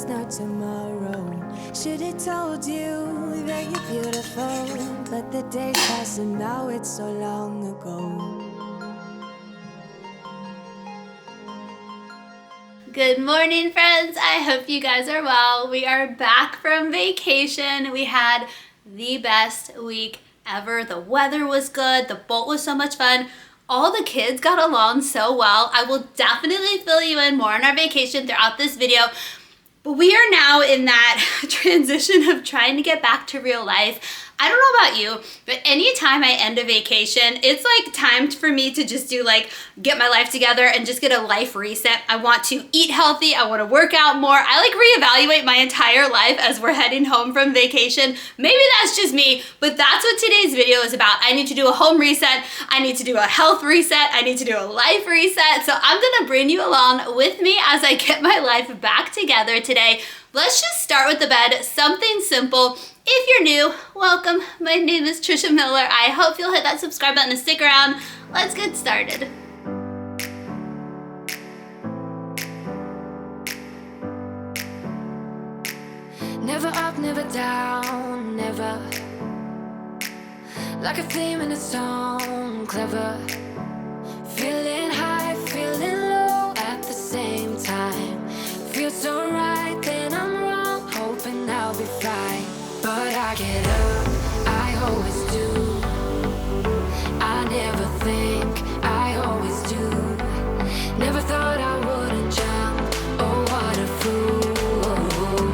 no tomorrow. Should've told you that you're beautiful, but the days pass and now it's so long ago. Good morning, friends. I hope you guys are well. We are back from vacation. We had the best week ever. The weather was good. The boat was so much fun. All the kids got along so well. I will definitely fill you in more on our vacation throughout this video. But we are now in that transition of trying to get back to real life. I don't know about you, but anytime I end a vacation, it's like time for me to just get my life together and just get a life reset. I want to eat healthy. I want to work out more. I reevaluate my entire life as we're heading home from vacation. Maybe that's just me, but that's what today's video is about. I need to do a home reset. I need to do a health reset. I need to do a life reset. So I'm gonna bring you along with me as I get my life back together today. Let's just start with the bed, something simple. If you're new, welcome. My name is Trisha Miller. I hope you'll hit that subscribe button and stick around. Let's get started. Never up, never down, never. Like a theme in a song, clever. Feeling high, feeling low at the same time. Feels so right, then I'm wrong, hoping I'll be fine. But I get up, I always do. I never think, I always do. Never thought I wouldn't jump, oh what a fool.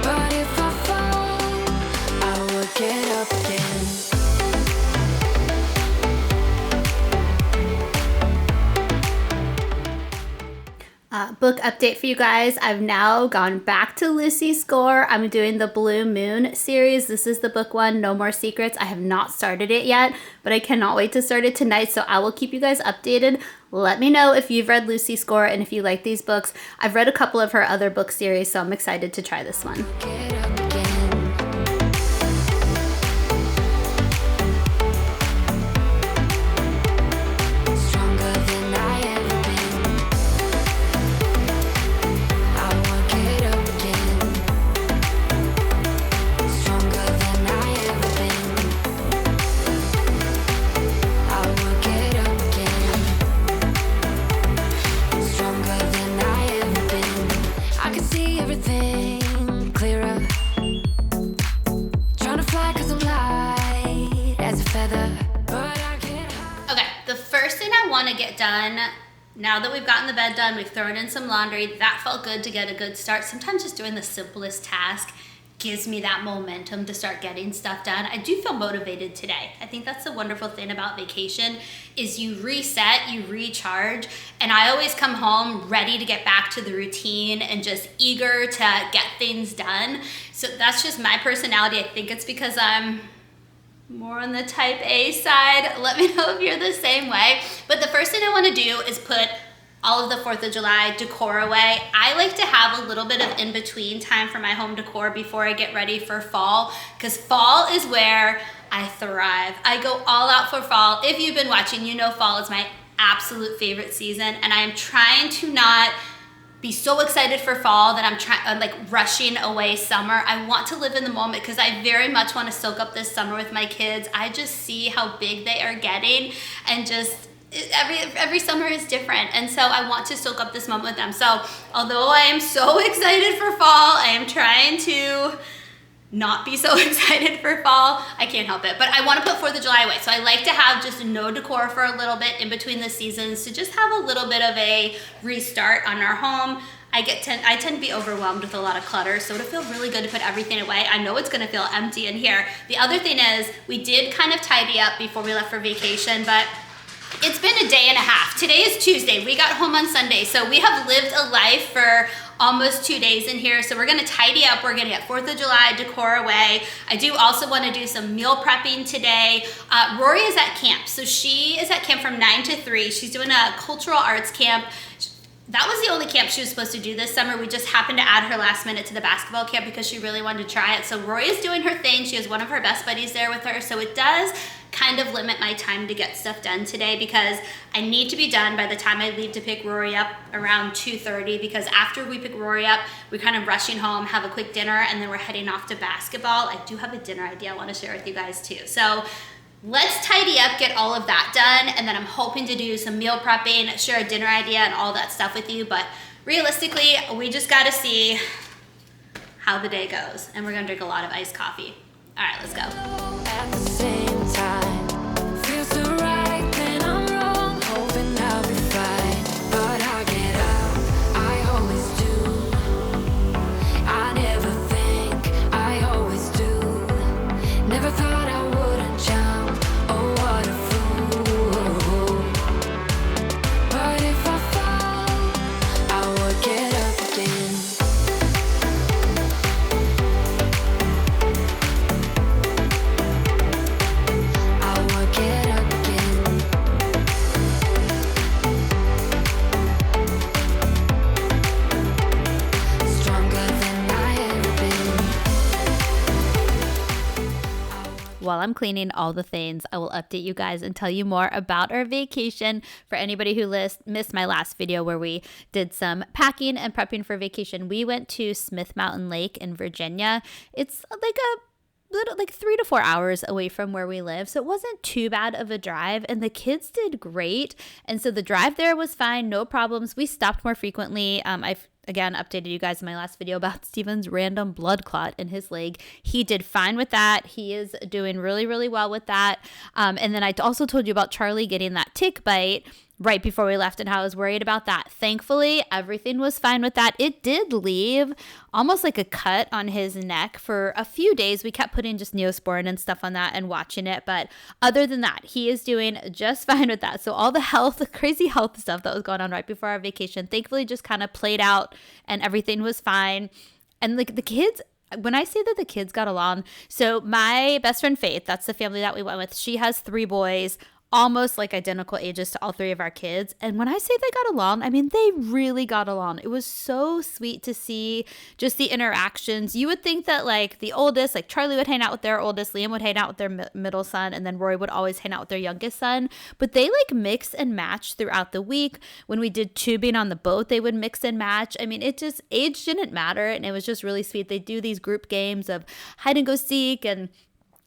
But if I fall, I would get up again. Book update for you guys. I've now gone back to Lucy Score. I'm doing the Blue Moon series. This is the book one, No More Secrets. I have not started it yet, but I cannot wait to start it tonight, so I will keep you guys updated. Let me know if you've read Lucy Score and if you like these books. I've read a couple of her other book series, so I'm excited to try this one. Done. Now that we've gotten the bed done, we've thrown in some laundry, that felt good to get a good start. Sometimes just doing the simplest task gives me that momentum to start getting stuff done. I do feel motivated today. I think that's the wonderful thing about vacation is you reset, you recharge, and I always come home ready to get back to the routine and just eager to get things done. So that's just my personality. I think it's because I'm more on the type A side. Let me know if you're the same way. But the first thing I want to do is put all of the 4th of July decor away. I like to have a little bit of in-between time for my home decor before I get ready for fall, because fall is where I thrive. I go all out for fall. If you've been watching, you know fall is my absolute favorite season, and I am trying to not be so excited for fall that I'm rushing away summer. I want to live in the moment because I very much want to soak up this summer with my kids. I just see how big they are getting, and just every summer is different, and so I want to soak up this moment with them. So although I am so excited for fall, I am trying to not be so excited for fall. I can't help it, but I want to put 4th of July away. So I like to have just no decor for a little bit in between the seasons to just have a little bit of a restart on our home. I tend to be overwhelmed with a lot of clutter, so it'll feel really good to put everything away. I know it's gonna feel empty in here. The other thing is, we did kind of tidy up before we left for vacation, but it's been a day and a half. Today is Tuesday. We got home on Sunday, so we have lived a life for almost 2 days in here. So we're gonna tidy up. We're gonna get 4th of July decor away. I do also wanna do some meal prepping today. Rory is at camp. So she is at camp from 9 to 3. She's doing a cultural arts camp. that was the only camp she was supposed to do this summer. We just happened to add her last minute to the basketball camp because she really wanted to try it. So Rory is doing her thing. She has one of her best buddies there with her. So it does kind of limit my time to get stuff done today because I need to be done by the time I leave to pick Rory up around 2:30, because after we pick Rory up, we're kind of rushing home, have a quick dinner, and then we're heading off to basketball. I do have a dinner idea I want to share with you guys too. So let's tidy up, get all of that done, and then I'm hoping to do some meal prepping, share a dinner idea and all that stuff with you. But realistically, we just got to see how the day goes, and we're going to drink a lot of iced coffee. All right, let's go. At the same time, feels so right, then I'm wrong, hoping I'll be fine, but I get up, I always do, I never think, I always do, never thought I wouldn't jump, oh what a fool, but if I fall, I would get up again. While I'm cleaning all the things, I will update you guys and tell you more about our vacation. For anybody who missed my last video where we did some packing and prepping for vacation, we went to Smith Mountain Lake in Virginia. It's like 3 to 4 hours away from where we live, so it wasn't too bad of a drive, and the kids did great, and so the drive there was fine, no problems. We stopped more frequently. I've again updated you guys in my last video about Steven's random blood clot in his leg. He did fine with that. He is doing really, really well with that. And then I also told you about Charlie getting that tick bite right before we left and how I was worried about that. Thankfully, everything was fine with that. It did leave almost like a cut on his neck for a few days. We kept putting just Neosporin and stuff on that and watching it. But other than that, he is doing just fine with that. So all the crazy health stuff that was going on right before our vacation, thankfully just kind of played out and everything was fine. And like the kids, when I say that the kids got along, so my best friend Faith, that's the family that we went with, she has 3 boys, almost like identical ages to all 3 of our kids. And when I say they got along, I mean, they really got along. It was so sweet to see just the interactions. You would think that like the oldest, like Charlie would hang out with their oldest, Liam would hang out with their middle son, and then Rory would always hang out with their youngest son. But they like mix and match throughout the week. When we did tubing on the boat, they would mix and match. I mean, age didn't matter. And it was just really sweet. They do these group games of hide and go seek and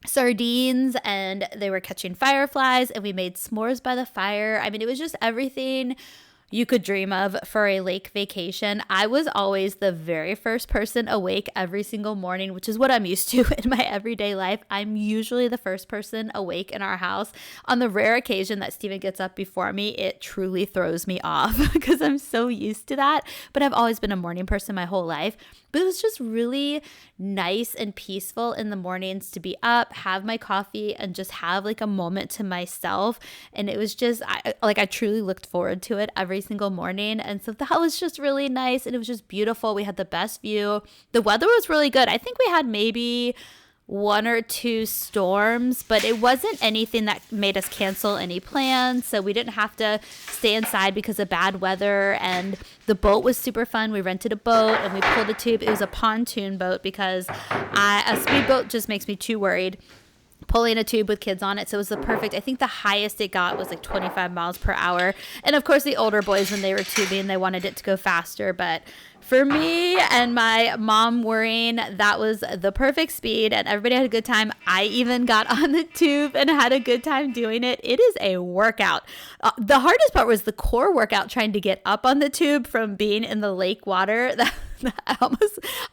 sardines, and they were catching fireflies, and we made s'mores by the fire. I mean, it was just everything you could dream of for a lake vacation. I was always the very first person awake every single morning, which is what I'm used to in my everyday life. I'm usually the first person awake in our house. On the rare occasion that Steven gets up before me, it truly throws me off because I'm so used to that. But I've always been a morning person my whole life. But it was just really nice and peaceful in the mornings to be up, have my coffee, and just have like a moment to myself. And it was just, I truly looked forward to it every single morning. And so that was just really nice. And it was just beautiful. We had the best view. The weather was really good. I think we had maybe 1 or 2 storms, but it wasn't anything that made us cancel any plans. So we didn't have to stay inside because of bad weather. And the boat was super fun. We rented a boat and we pulled a tube. It was a pontoon boat because a speedboat just makes me too worried pulling a tube with kids on it. So it was the perfect, I think the highest it got was like 25 miles per hour. And of course the older boys, when they were tubing, they wanted it to go faster. But for me and my mom worrying, that was the perfect speed and everybody had a good time. I even got on the tube and had a good time doing it. It is a workout. The hardest part was the core workout, trying to get up on the tube from being in the lake water. I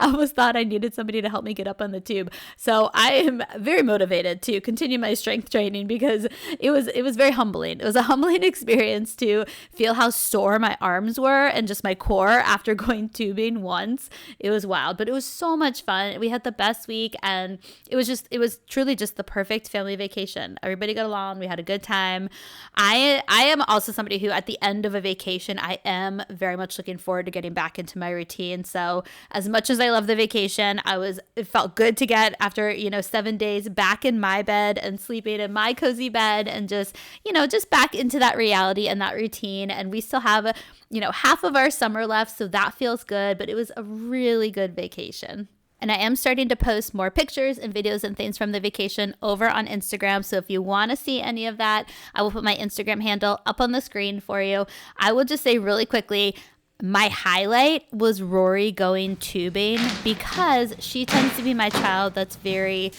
almost thought I needed somebody to help me get up on the tube. So I am very motivated to continue my strength training because it was very humbling. It was a humbling experience to feel how sore my arms were and just my core after going tubing once. It was wild, but it was so much fun. We had the best week and it was truly just the perfect family vacation. Everybody got along. We had a good time. I am also somebody who at the end of a vacation, I am very much looking forward to getting back into my routine. So So as much as I love the vacation, it felt good to get after, 7 days back in my bed and sleeping in my cozy bed and just back into that reality and that routine. And we still have, half of our summer left. So that feels good, but it was a really good vacation. And I am starting to post more pictures and videos and things from the vacation over on Instagram. So if you want to see any of that, I will put my Instagram handle up on the screen for you. I will just say really quickly, my highlight was Rory going tubing because she tends to be my child that's very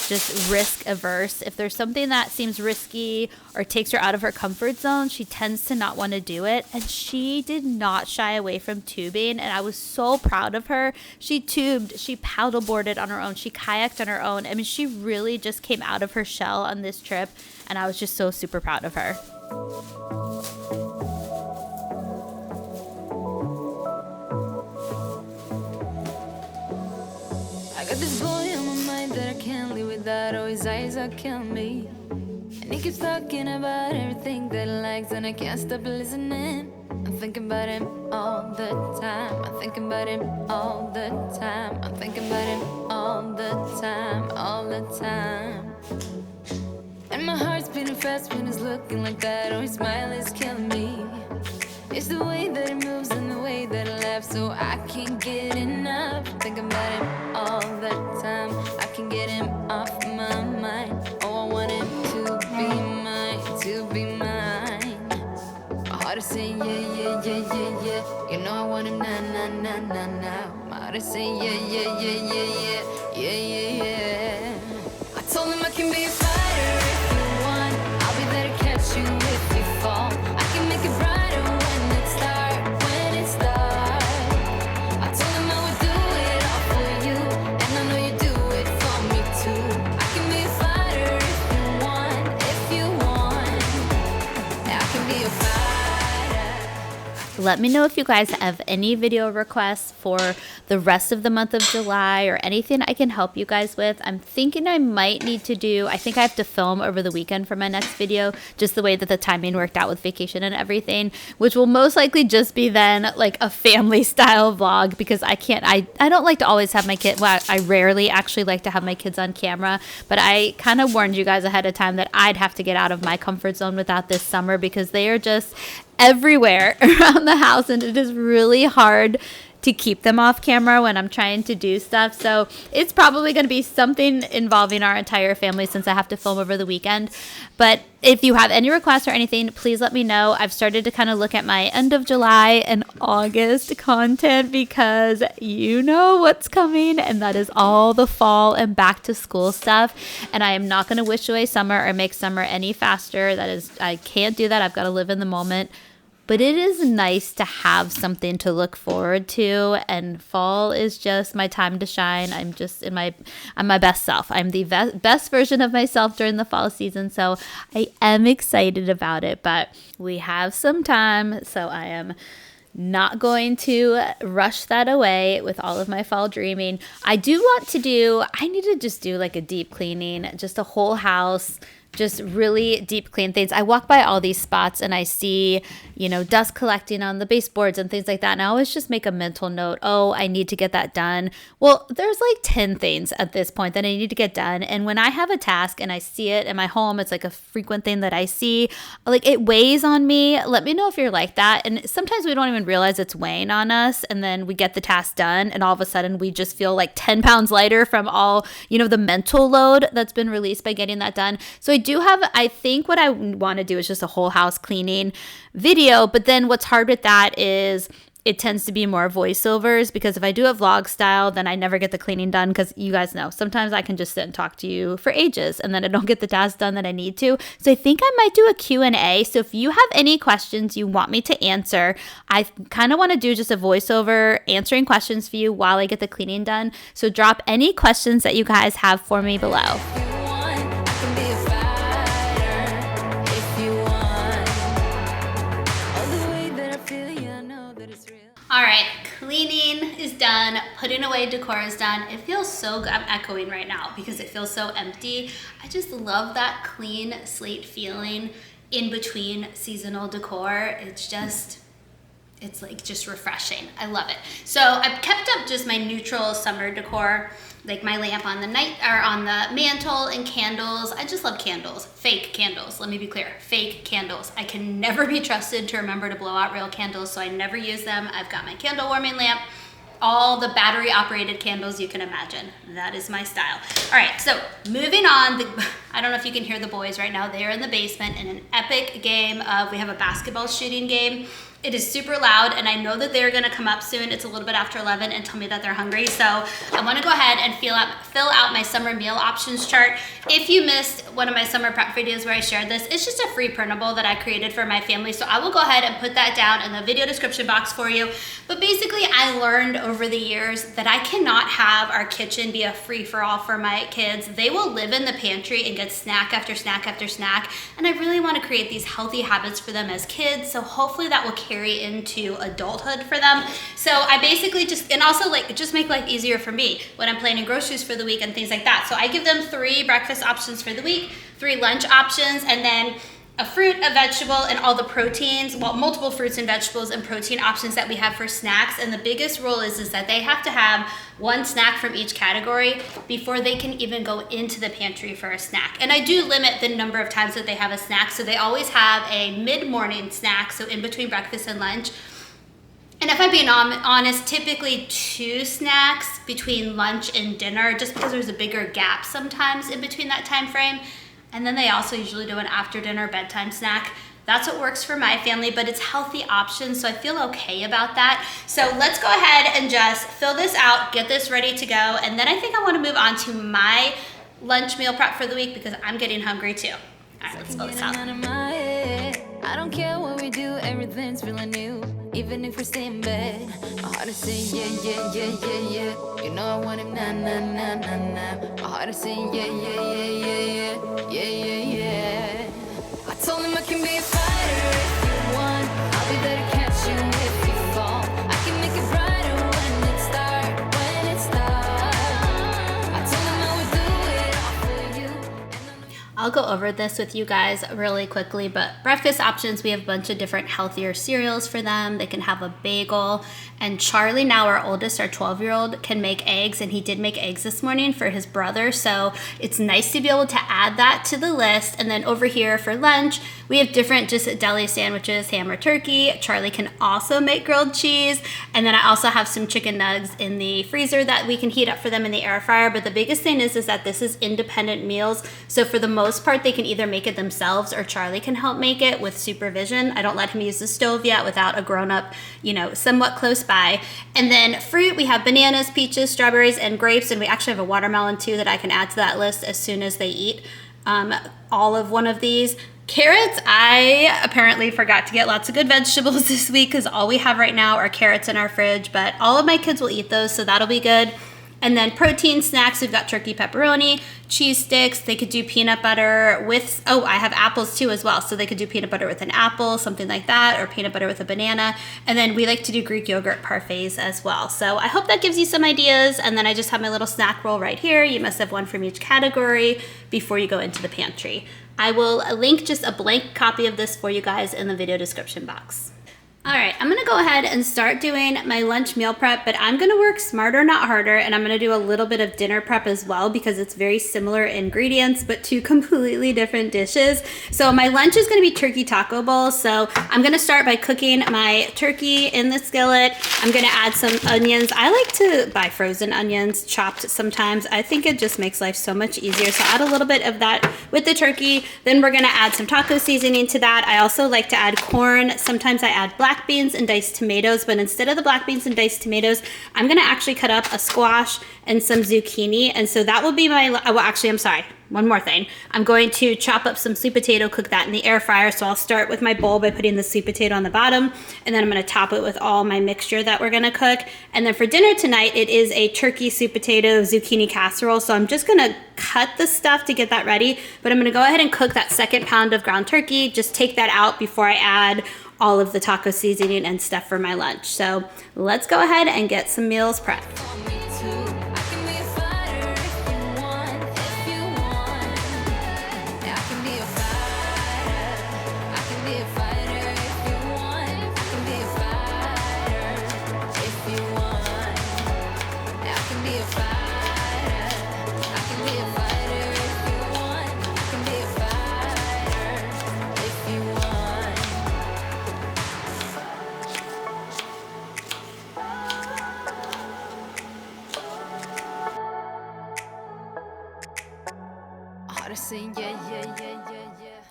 just risk averse. If there's something that seems risky or takes her out of her comfort zone, she tends to not want to do it. And she did not shy away from tubing. And I was so proud of her. She tubed, she paddleboarded on her own, she kayaked on her own. I mean, she really just came out of her shell on this trip. And I was just so super proud of her. I got this boy on my mind that I can't live without. Oh, his eyes are killing me. And he keeps talking about everything that he likes, and I can't stop listening. I'm thinking about him all the time. I'm thinking about him all the time. I'm thinking about him all the time, all the time. And my heart's beating fast when he's looking like that. Oh, his smile is killing me. It's the way that he moves and the way that he laughs, so I can't get enough. Thinking about him all the time. I can't get him off my mind. Oh, I want him to be mine, to be mine. My heart is saying yeah, yeah, yeah, yeah, yeah. You know I want him now, now, now, now, now. My heart is saying yeah, yeah, yeah, yeah, yeah, yeah, yeah, yeah. I told him I can be a fighter if you want. I'll be there to catch you if you fall. I can make it brighter when it's dark, when it's dark. I told him I would do it all for you, and I know you do it for me too. I can be a fighter if you want, if you want. I can be a fighter. Let me know if you guys have any video requests for the rest of the month of July or anything I can help you guys with. I'm thinking I might need to I think I have to film over the weekend for my next video, just the way that the timing worked out with vacation and everything, which will most likely just be then like a family style vlog because I don't like to always have my kid. Well, I rarely actually like to have my kids on camera, but I kind of warned you guys ahead of time that I'd have to get out of my comfort zone with that this summer because they are just everywhere around the house and it is really hard to keep them off camera when I'm trying to do stuff. So it's probably going to be something involving our entire family since I have to film over the weekend. But if you have any requests or anything, please let me know. I've started to kind of look at my end of July and August content because you know what's coming, and that is all the fall and back to school stuff. And I am not going to wish away summer or make summer any faster. I can't do that. I've got to live in the moment. But it is nice to have something to look forward to, and fall is just my time to shine. I'm my best self. I'm the best version of myself during the fall season, so I am excited about it. But we have some time, so I am not going to rush that away with all of my fall dreaming. I need to just do like a deep cleaning, just a whole house, just really deep clean things. I walk by all these spots and I see, dust collecting on the baseboards and things like that. And I always just make a mental note, oh, I need to get that done. Well, there's like 10 things at this point that I need to get done. And when I have a task and I see it in my home, it's like a frequent thing that I see, like it weighs on me. Let me know if you're like that. And sometimes we don't even realize it's weighing on us. And then we get the task done and all of a sudden we just feel like 10 pounds lighter from all, the mental load that's been released by getting that done. So I think what I want to do is just a whole house cleaning video. But then what's hard with that is it tends to be more voiceovers because if I do a vlog style, then I never get the cleaning done because you guys know, sometimes I can just sit and talk to you for ages and then I don't get the tasks done that I need to. So I think I might do a Q&A. So if you have any questions you want me to answer, I kind of want to do just a voiceover answering questions for you while I get the cleaning done. So drop any questions that you guys have for me below. All right, cleaning is done, putting away decor is done. It feels so good. I'm echoing right now because it feels so empty. I just love that clean slate feeling in between seasonal decor. it's like just refreshing. I love it. So I've kept up just my neutral summer decor, like my lamp on the on the mantle and candles. I just love candles, fake candles. Let me be clear, fake candles. I can never be trusted to remember to blow out real candles, so I never use them. I've got my candle warming lamp, all the battery operated candles you can imagine. That is my style. All right, so moving on. I don't know if you can hear the boys right now. They are in the basement in an epic game of, we have a basketball shooting game. It is super loud, and I know that they're gonna come up soon. It's a little bit after 11 and tell me that they're hungry. So I wanna go ahead and fill out my summer meal options chart. If you missed one of my summer prep videos where I shared this, it's just a free printable that I created for my family. So I will go ahead and put that down in the video description box for you. But basically, I learned over the years that I cannot have our kitchen be a free-for-all for my kids. They will live in the pantry and get snack after snack after snack. And I really wanna create these healthy habits for them as kids. So hopefully that will carry into adulthood for them. So I basically and also like just make life easier for me when I'm planning groceries for the week and things like that. So I give them 3 breakfast options for the week, 3 lunch options, and then a fruit, a vegetable, and all the proteins, well, multiple fruits and vegetables and protein options that we have for snacks. And the biggest rule is that they have to have 1 snack from each category before they can even go into the pantry for a snack. And I do limit the number of times that they have a snack, so they always have a mid-morning snack, so in between breakfast and lunch. And if I'm being honest, typically 2 snacks between lunch and dinner, just because there's a bigger gap sometimes in between that time frame. And then they also usually do an after dinner bedtime snack. That's what works for my family, but it's healthy options, so I feel okay about that. So let's go ahead and just fill this out, get this ready to go, and then I think I wanna move on to my lunch meal prep for the week because I'm getting hungry too. All right, let's fill this out. I don't care what we do, everything's feeling new. Even if we stay in bed, my heart is saying yeah, yeah, yeah, yeah, yeah. You know I want him, nah, nah, nah, nah, nah. My heart is saying yeah, yeah, yeah, yeah, yeah, yeah, yeah, yeah. I told him I can be a fighter if you want. I'll be there to catch you if you fall. I can make it brighter when it starts, when it starts. I told him I would do it all for you. I'll go over this with you guys really quickly, but breakfast options, we have a bunch of different healthier cereals for them. They can have a bagel. And Charlie, now our oldest, our 12-year-old, can make eggs, and he did make eggs this morning for his brother. So it's nice to be able to add that to the list. And then over here for lunch, we have different just deli sandwiches, ham or turkey. Charlie can also make grilled cheese. And then I also have some chicken nugs in the freezer that we can heat up for them in the air fryer. But the biggest thing is that this is independent meals. So for the most part, they can either make it themselves or Charlie can help make it with supervision. I don't let him use the stove yet without a grown-up, somewhat close by. And then fruit, we have bananas, peaches, strawberries, and grapes. And we actually have a watermelon too that I can add to that list as soon as they eat all of one of these. Carrots, I apparently forgot to get lots of good vegetables this week because all we have right now are carrots in our fridge, but all of my kids will eat those, so that'll be good. And then protein snacks, we've got turkey pepperoni, cheese sticks. They could do peanut butter with, I have apples too as well. So they could do peanut butter with an apple, something like that, or peanut butter with a banana. And then we like to do Greek yogurt parfaits as well. So I hope that gives you some ideas. And then I just have my little snack roll right here. You must have one from each category before you go into the pantry. I will link just a blank copy of this for you guys in the video description box. All right, I'm gonna go ahead and start doing my lunch meal prep, but I'm gonna work smarter, not harder, and I'm gonna do a little bit of dinner prep as well because it's very similar ingredients, but 2 completely different dishes. So my lunch is gonna be turkey taco bowls. So I'm gonna start by cooking my turkey in the skillet. I'm gonna add some onions. I like to buy frozen onions, chopped sometimes. I think it just makes life so much easier. So add a little bit of that with the turkey. Then we're gonna add some taco seasoning to that. I also like to add corn. Sometimes I add black beans and diced tomatoes, but instead of the black beans and diced tomatoes, I'm gonna actually cut up a squash and some zucchini. And so that will be my, I'm sorry, one more thing. I'm going to chop up some sweet potato, cook that in the air fryer. So I'll start with my bowl by putting the sweet potato on the bottom, and then I'm gonna top it with all my mixture that we're gonna cook. And then for dinner tonight, it is a turkey, sweet potato, zucchini casserole. So I'm just gonna cut the stuff to get that ready, but I'm gonna go ahead and cook that 2nd pound of ground turkey, just take that out before I add all of the taco seasoning and stuff for my lunch. So let's go ahead and get some meals prepped. Gotta say yeah.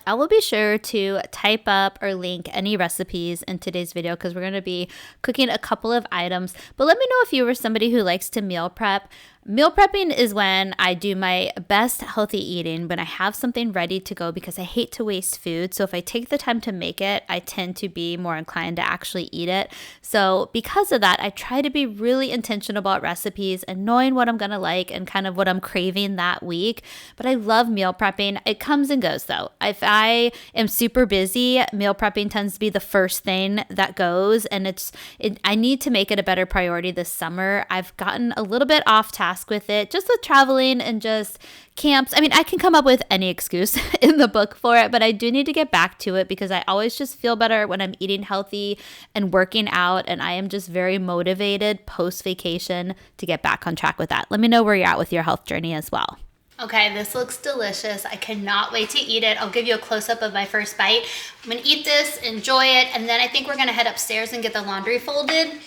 I will be sure to type up or link any recipes in today's video because we're going to be cooking a couple of items. But let me know if you were somebody who likes to meal prep. Meal prepping is when I do my best healthy eating, when I have something ready to go because I hate to waste food. So if I take the time to make it, I tend to be more inclined to actually eat it. So because of that, I try to be really intentional about recipes and knowing what I'm going to like and kind of what I'm craving that week. But I love meal prepping. It comes and goes though. If I am super busy, meal prepping tends to be the first thing that goes, and I need to make it a better priority this summer. I've gotten a little bit off task with it, just with traveling and just camps. I mean, I can come up with any excuse in the book for it, but I do need to get back to it because I always just feel better when I'm eating healthy and working out, and I am just very motivated post vacation to get back on track with that. Let me know where you're at with your health journey as well. Okay, this looks delicious. I cannot wait to eat it. I'll give you a close-up of my first bite. I'm gonna eat this, enjoy it, and then I think we're gonna head upstairs and get the laundry folded.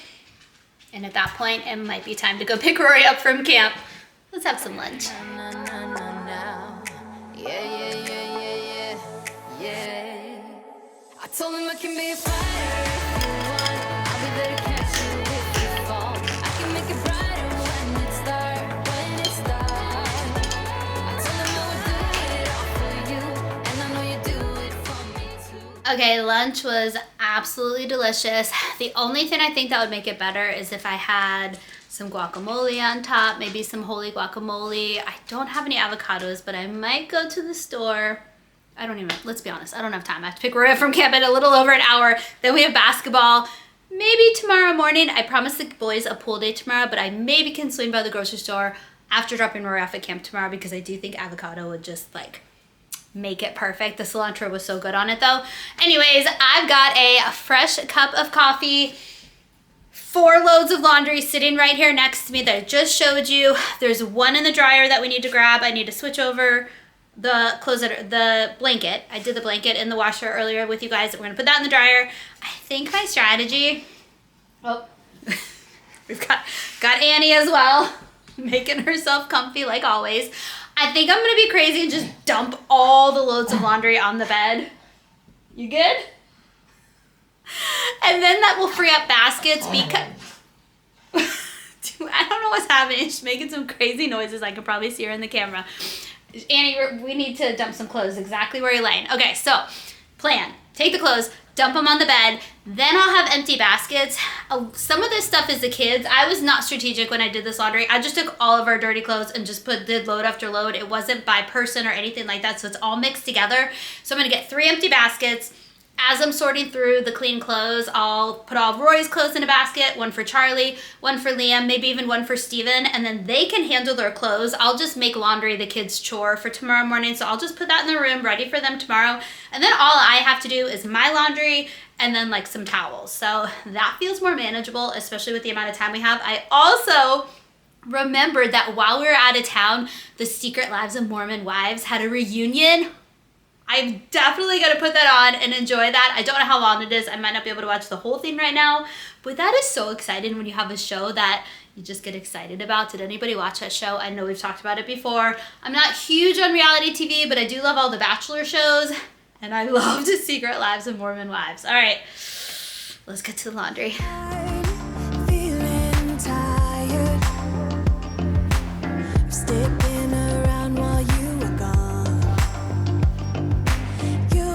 And at that point, it might be time to go pick Rory up from camp. Let's have some lunch. Yeah. I told him I can be a fighter if you want. I'll be there to catch you if you fall. I can make it brighter when it's dark, I told him I would do it all for you, and I know you do it for me too. Okay, lunch was absolutely delicious. The only thing I think that would make it better is if I had some guacamole on top, maybe some holy guacamole. I don't have any avocados, but I might go to the store. Let's be honest, I don't have time. I have to pick Rory up from camp in a little over an hour. Then we have basketball. Maybe tomorrow morning. I promised the boys a pool day tomorrow, but I maybe can swing by the grocery store after dropping Rory off at camp tomorrow because I do think avocado would just like make it perfect. The cilantro was so good on it though. Anyways, I've got a fresh cup of coffee, 4 loads of laundry sitting right here next to me that I just showed you. There's one in the dryer that we need to grab. I need to switch over the blanket. I did the blanket in the washer earlier with you guys. We're gonna put that in the dryer. I think my strategy, we've got Annie as well, making herself comfy like always. I think I'm gonna be crazy and just dump all the loads of laundry on the bed. You good? And then that will free up baskets because I don't know what's happening. She's making some crazy noises. I can probably see her in the camera. Annie, we need to dump some clothes exactly where you're laying. Okay, so plan. Take the clothes, dump them on the bed. Then I'll have empty baskets. Some of this stuff is the kids. I was not strategic when I did this laundry. I just took all of our dirty clothes and just did load after load. It wasn't by person or anything like that, so it's all mixed together. So I'm gonna get 3 empty baskets. As I'm sorting through the clean clothes, I'll put all of Rory's clothes in a basket, one for Charlie, one for Liam, maybe even one for Steven, and then they can handle their clothes. I'll just make laundry the kids' chore for tomorrow morning, so I'll just put that in the room ready for them tomorrow. And then all I have to do is my laundry and then like some towels. So that feels more manageable, especially with the amount of time we have. I also remembered that while we were out of town, the Secret Lives of Mormon Wives had a reunion. I'm definitely going to put that on and enjoy that. I don't know how long it is. I might not be able to watch the whole thing right now, but that is so exciting when you have a show that you just get excited about. Did anybody watch that show? I know we've talked about it before. I'm not huge on reality TV, but I do love all the Bachelor shows, and I loved Secret Lives of Mormon Wives. All right, let's get to the laundry. Feeling tired, sticking around while you were gone. You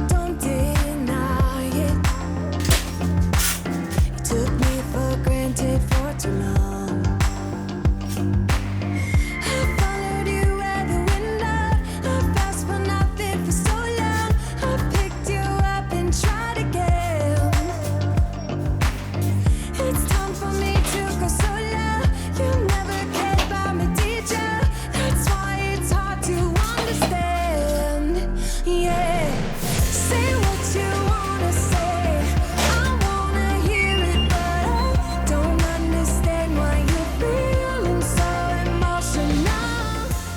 don't deny it. You took me for granted for too long. I followed you where the wind out. I fast for nothing for so long. I picked you up and tried again. It's time for me to go solo. You never cared about me, did ya? That's why it's hard to understand. Yeah, say what you wanna say. I wanna hear it, but I don't understand why you're feeling so emotional.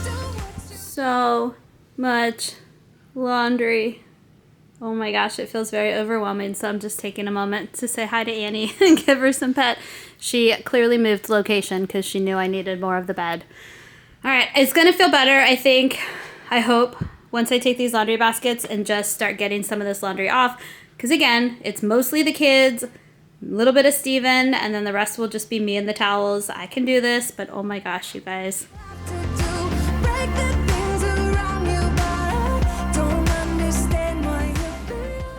Do what you So much laundry. Oh my gosh, it feels very overwhelming. So I'm just taking a moment to say hi to Annie and give her some pet. She clearly moved location because she knew I needed more of the bed. All right, it's gonna feel better, I think. I hope, once I take these laundry baskets and just start getting some of this laundry off. Because again, it's mostly the kids, a little bit of Steven, and then the rest will just be me and the towels. I can do this, but oh my gosh, you guys.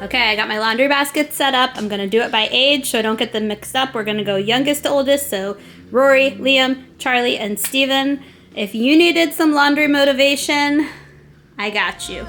Okay, I got my laundry basket set up. I'm gonna do it by age so I don't get them mixed up. We're gonna go youngest to oldest, so Rory, Liam, Charlie, and Steven. If you needed some laundry motivation, I got you.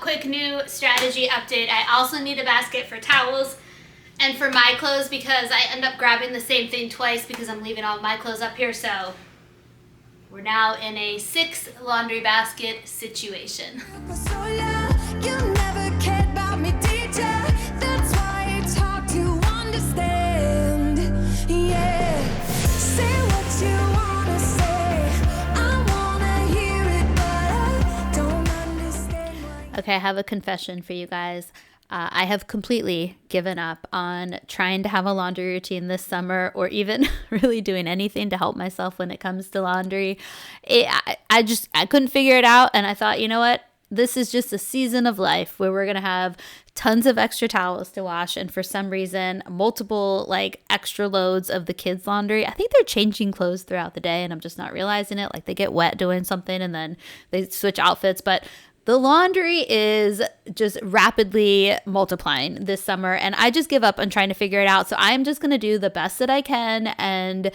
Quick new strategy update. I also need a basket for towels and for my clothes because I end up grabbing the same thing twice because I'm leaving all my clothes up here. So we're now in a 6 laundry basket situation. Okay, I have a confession for you guys. I have completely given up on trying to have a laundry routine this summer or even really doing anything to help myself when it comes to laundry. I couldn't figure it out, and I thought, you know what? This is just a season of life where we're going to have tons of extra towels to wash, and for some reason, multiple like extra loads of the kids' laundry. I think they're changing clothes throughout the day, and I'm just not realizing it. Like they get wet doing something, and then they switch outfits, but the laundry is just rapidly multiplying this summer, and I just give up on trying to figure it out. So I'm just going to do the best that I can and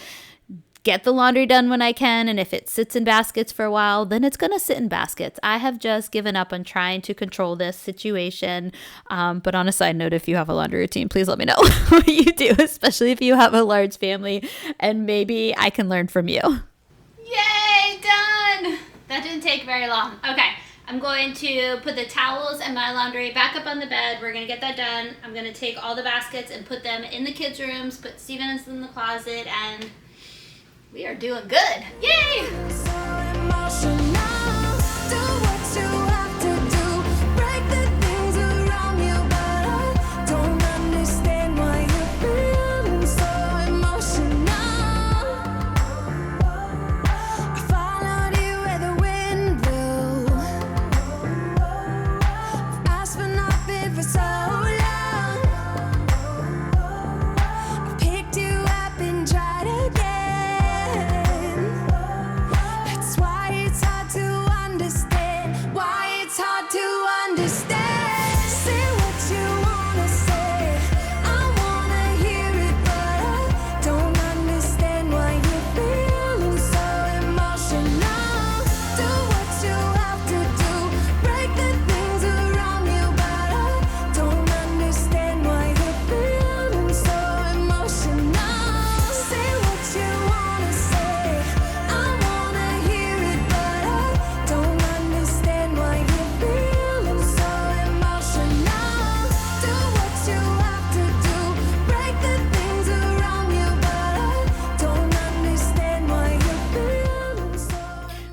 get the laundry done when I can. And if it sits in baskets for a while, then it's going to sit in baskets. I have just given up on trying to control this situation. But on a side note, if you have a laundry routine, please let me know what you do, especially if you have a large family, and maybe I can learn from you. Yay, done! That didn't take very long. Okay. I'm going to put the towels and my laundry back up on the bed. We're going to get that done. I'm going to take all the baskets and put them in the kids' rooms, put Steven's in the closet, and we are doing good. Yay!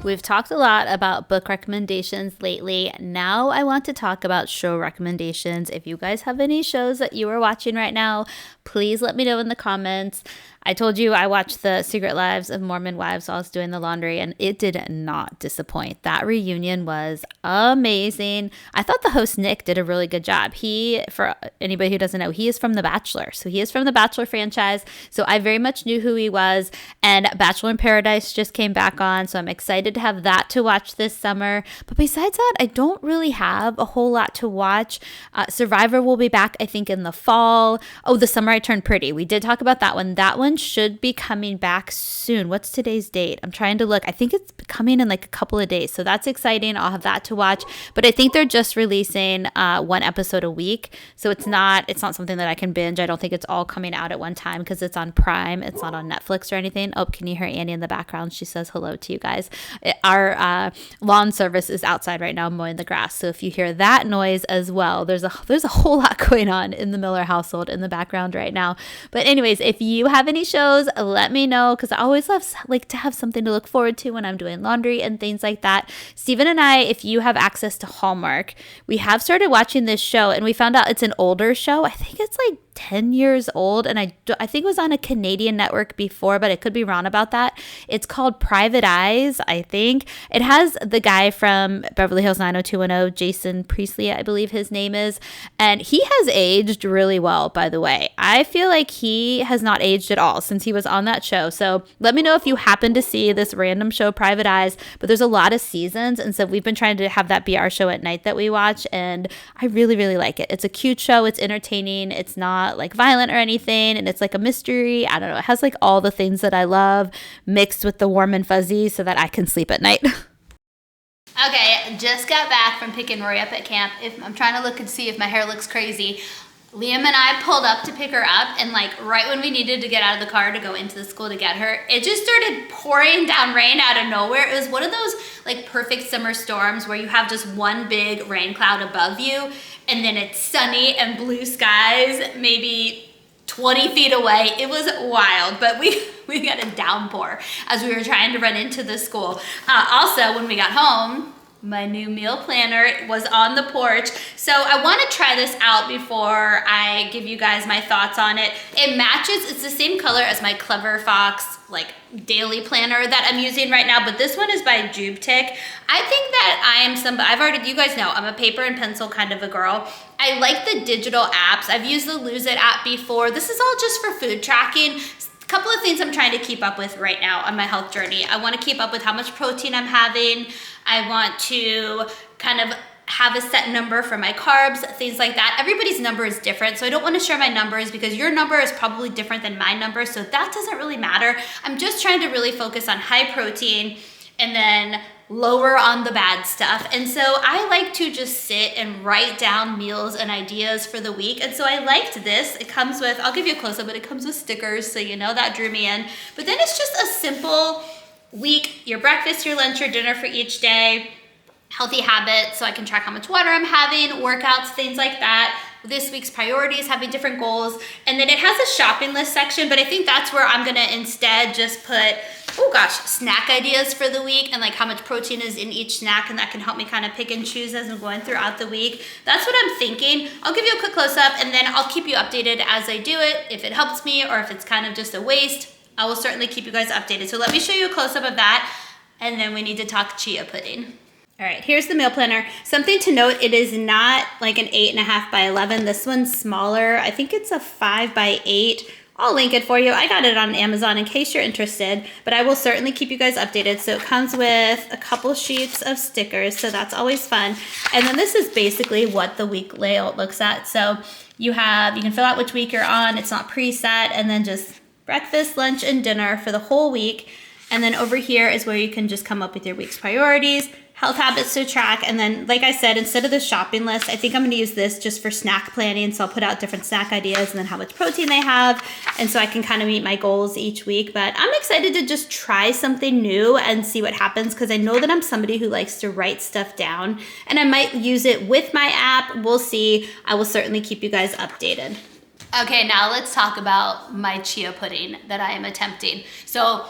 We've talked a lot about book recommendations lately. Now I want to talk about show recommendations. If you guys have any shows that you are watching right now, please let me know in the comments. I told you I watched the Secret Lives of Mormon Wives while I was doing the laundry, and it did not disappoint. That reunion was amazing. I thought the host, Nick, did a really good job. He, for anybody who doesn't know, he is from The Bachelor. So he is from the Bachelor franchise. So I very much knew who he was. And Bachelor in Paradise just came back on. So I'm excited excited to have that to watch this summer. But besides that, I don't really have a whole lot to watch. Survivor will be back, I think, in the fall. Oh, The Summer I Turned Pretty. We did talk about that one. That one should be coming back soon. What's today's date? I'm trying to look. I think it's coming in like a couple of days. So that's exciting. I'll have that to watch. But I think they're just releasing one episode a week. So it's not something that I can binge. I don't think it's all coming out at one time because it's on Prime. It's not on Netflix or anything. Oh, can you hear Annie in the background? She says hello to you guys. Our lawn service is outside right now mowing the grass. So if you hear that noise as well, there's a whole lot going on in the Miller household in the background right now. But anyways, if you have any shows, let me know, because I always love like to have something to look forward to when I'm doing laundry and things like that. Steven and I, if you have access to Hallmark, we have started watching this show, and we found out it's an older show. I think it's like 10 years old, and I think it was on a Canadian network before, but I could be wrong about that. It's called Private Eyes, I think. It has the guy from Beverly Hills 90210, Jason Priestley, I believe his name is, and he has aged really well, by the way. I feel like he has not aged at all since he was on that show. So let me know if you happen to see this random show, Private Eyes, but there's a lot of seasons, and so we've been trying to have that be our show at night that we watch, and I really, really like it. It's a cute show. It's entertaining. It's not like violent or anything, and it's like a mystery. I don't know. It has like all the things that I love mixed with the warm and fuzzy so that I can sleep at night. Okay, just got back from picking Rory up at camp. I'm trying to look and see if my hair looks crazy. Liam and I pulled up to pick her up, and like right when we needed to get out of the car to go into the school to get her, it just started pouring down rain out of nowhere. It was one of those like perfect summer storms where you have just one big rain cloud above you, and then it's sunny and blue skies maybe 20 feet away. It was wild, but we got a downpour as we were trying to run into the school. Also, when we got home, my new meal planner was on the porch. So I want to try this out before I give you guys my thoughts on it. It matches, it's the same color as my Clever Fox like daily planner that I'm using right now, but this one is by JubeTick. I think that you guys know, I'm a paper and pencil kind of a girl. I like the digital apps. I've used the Lose It app before. This is all just for food tracking. A couple of things I'm trying to keep up with right now on my health journey. I want to keep up with how much protein I'm having. I want to kind of have a set number for my carbs, things like that. Everybody's number is different, so I don't want to share my numbers because your number is probably different than my number, so that doesn't really matter. I'm just trying to really focus on high protein and then lower on the bad stuff. And so I like to just sit and write down meals and ideas for the week. And so I liked this. It comes with, I'll give you a close-up, but it comes with stickers, so you know that drew me in. But then it's just a simple week, your breakfast, your lunch, your dinner for each day, healthy habits, so I can track how much water I'm having, workouts, things like that. This week's priorities, having different goals. And then it has a shopping list section, but I think that's where I'm gonna instead just put, snack ideas for the week and like how much protein is in each snack, and that can help me kind of pick and choose as I'm going throughout the week. That's what I'm thinking. I'll give you a quick close-up and then I'll keep you updated as I do it. If it helps me or if it's kind of just a waste, I will certainly keep you guys updated. So let me show you a close-up of that, and then we need to talk chia pudding. All right, here's the meal planner. Something to note, it is not like an 8.5 by 11. This one's smaller. I think it's a 5 by 8. I'll link it for you. I got it on Amazon in case you're interested, but I will certainly keep you guys updated. So it comes with a couple sheets of stickers, so that's always fun. And then this is basically what the week layout looks at. So you can fill out which week you're on. It's not preset, and then just breakfast, lunch, and dinner for the whole week. And then over here is where you can just come up with your week's priorities, health habits to track. And then, like I said, instead of the shopping list, I think I'm going to use this just for snack planning. So I'll put out different snack ideas and then how much protein they have. And so I can kind of meet my goals each week. But I'm excited to just try something new and see what happens, because I know that I'm somebody who likes to write stuff down, and I might use it with my app. We'll see. I will certainly keep you guys updated. Okay, now let's talk about my chia pudding that I am attempting. So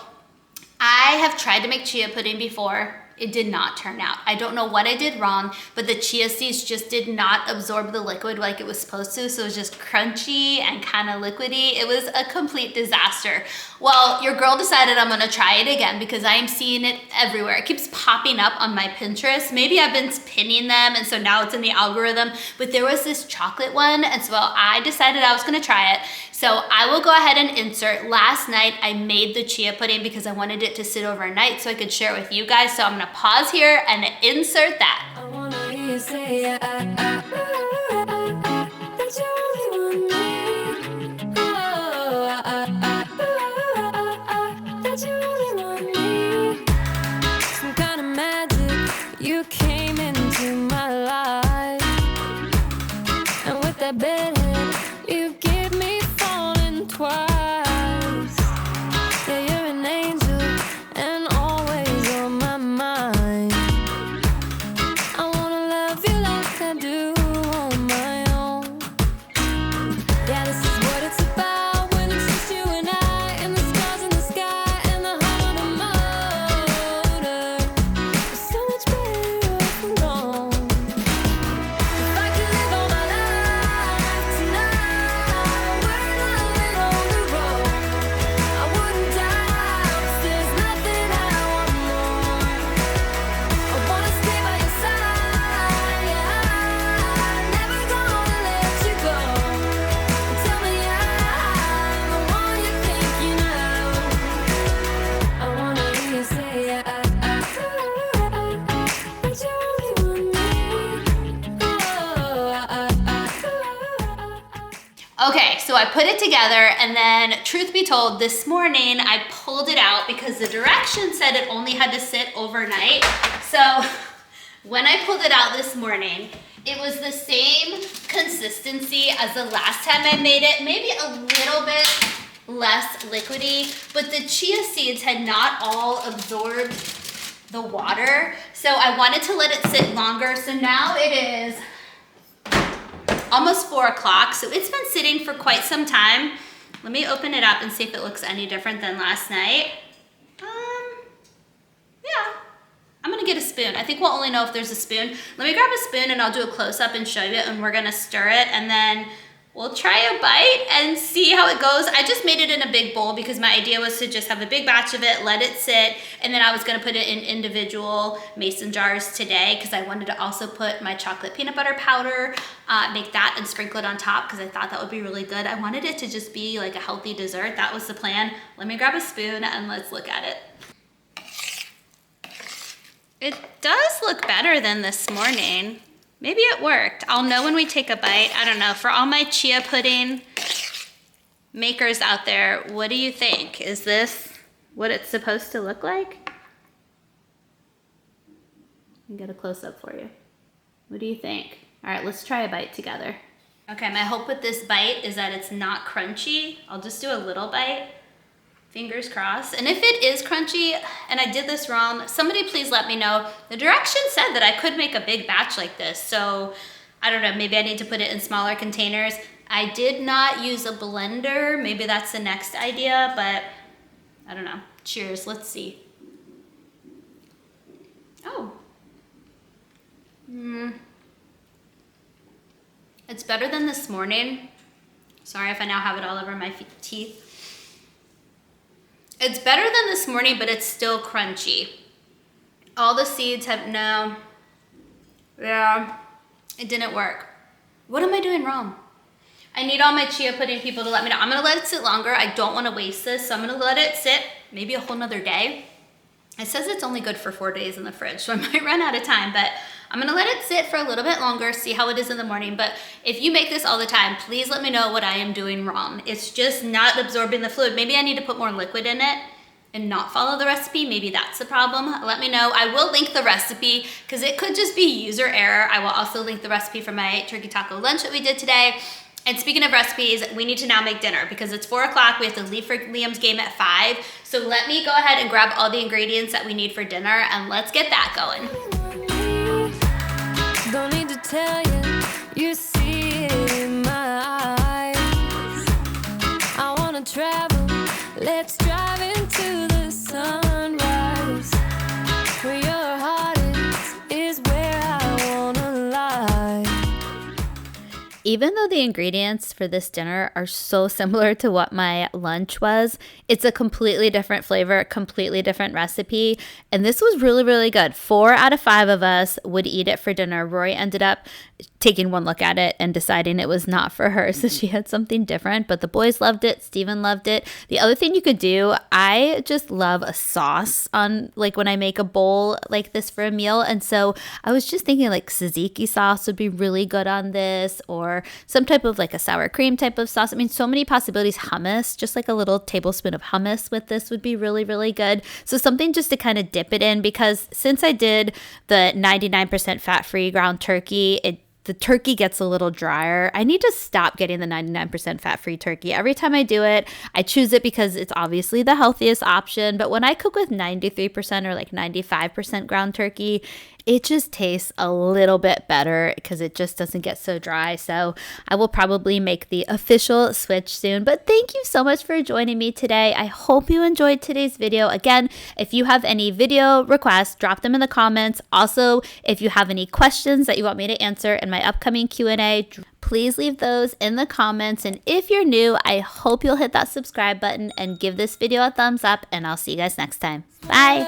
I have tried to make chia pudding before. It did not turn out. I don't know what I did wrong, but the chia seeds just did not absorb the liquid like it was supposed to. So it was just crunchy and kind of liquidy. It was a complete disaster. Well, your girl decided I'm gonna try it again because I am seeing it everywhere. It keeps popping up on my Pinterest. Maybe I've been pinning them and so now it's in the algorithm, but there was this chocolate one, and so I decided I was gonna try it. So So I will go ahead and insert. Last night I made the chia pudding because I wanted it to sit overnight so I could share it with you guys. So I'm gonna pause here and insert that. I wanna hear you say that you only want me. That you only want me. Some kind of magic, you came into my life, and with that bedhead, you give me falling twice. Yeah, you're an angel and always on my mind. I wanna love you like I do on my own. Yeah, this is what it's about when it's just you and I, and the stars in the sky and the heart on the motor. It's so much better off alone. If I could live all my life tonight, we're living on the road. I wouldn't die, 'cause there's nothing I want more. I wanna stay by your side, yeah. Never gonna let you go. Tell me I'm the one you're thinking of. I wanna hear you say that you only want me. Okay, so I put it together, and then truth be told, this morning I pulled it out because the directions said it only had to sit overnight. So when I pulled it out this morning, it was the same consistency as the last time I made it, maybe a little bit less liquidy, but the chia seeds had not all absorbed the water. So I wanted to let it sit longer. So now it is almost 4 o'clock. So it's been sitting for quite some time. Let me open it up and see if it looks any different than last night. Yeah. I'm gonna get a spoon. I think we'll only know if there's a spoon. Let me grab a spoon and I'll do a close-up and show you it, and we're gonna stir it, and then we'll try a bite and see how it goes. I just made it in a big bowl because my idea was to just have a big batch of it, let it sit, and then I was gonna put it in individual mason jars today because I wanted to also put my chocolate peanut butter powder, make that and sprinkle it on top because I thought that would be really good. I wanted it to just be like a healthy dessert. That was the plan. Let me grab a spoon and let's look at it. It does look better than this morning. Maybe it worked. I'll know when we take a bite. I don't know. For all my chia pudding makers out there, what do you think? Is this what it's supposed to look like? I'll get a close-up for you. What do you think? All right, let's try a bite together. Okay, my hope with this bite is that it's not crunchy. I'll just do a little bite. Fingers crossed. And if it is crunchy and I did this wrong, somebody please let me know. The directions said that I could make a big batch like this. So I don't know, maybe I need to put it in smaller containers. I did not use a blender. Maybe that's the next idea, but I don't know. Cheers, let's see. Oh. It's better than this morning. Sorry if I now have it all over my teeth. It's better than this morning, but it's still crunchy. All the seeds have, no. Yeah, it didn't work. What am I doing wrong? I need all my chia pudding people to let me know. I'm gonna let it sit longer. I don't wanna waste this, so I'm gonna let it sit maybe a whole nother day. It says it's only good for 4 days in the fridge, so I might run out of time, but I'm gonna let it sit for a little bit longer, see how it is in the morning. But if you make this all the time, please let me know what I am doing wrong. It's just not absorbing the fluid. Maybe I need to put more liquid in it and not follow the recipe. Maybe that's the problem. Let me know. I will link the recipe because it could just be user error. I will also link the recipe for my turkey taco lunch that we did today. And speaking of recipes, we need to now make dinner because it's 4 o'clock. We have to leave for Liam's game at 5. So let me go ahead and grab all the ingredients that we need for dinner and let's get that going. Don't need to tell you, you see it in my eyes. I wanna travel, let's drive into the sunrise. Where your heart is where I wanna lie. even though the ingredients for this dinner are so similar to what my lunch was, it's a completely different flavor, completely different recipe. And this was really, really good. 4 out of 5 of us would eat it for dinner. Rory ended up taking one look at it and deciding it was not for her. So she had something different, but the boys loved it. Steven loved it. The other thing you could do, I just love a sauce on like when I make a bowl like this for a meal. And so I was just thinking like tzatziki sauce would be really good on this, or some type of like a sour cream type of sauce. I mean, so many possibilities. Hummus, just like a little tablespoon of hummus with this would be really, really good. So something just to kind of dip it in, because since I did the 99% fat-free ground turkey, the turkey gets a little drier. I need to stop getting the 99% fat-free turkey. Every time I do it, I choose it because it's obviously the healthiest option. But when I cook with 93% or like 95% ground turkey, it just tastes a little bit better because it just doesn't get so dry. So I will probably make the official switch soon. But thank you so much for joining me today. I hope you enjoyed today's video. Again, if you have any video requests, drop them in the comments. Also, if you have any questions that you want me to answer in my upcoming Q&A, please leave those in the comments. And if you're new, I hope you'll hit that subscribe button and give this video a thumbs up. And I'll see you guys next time. Bye.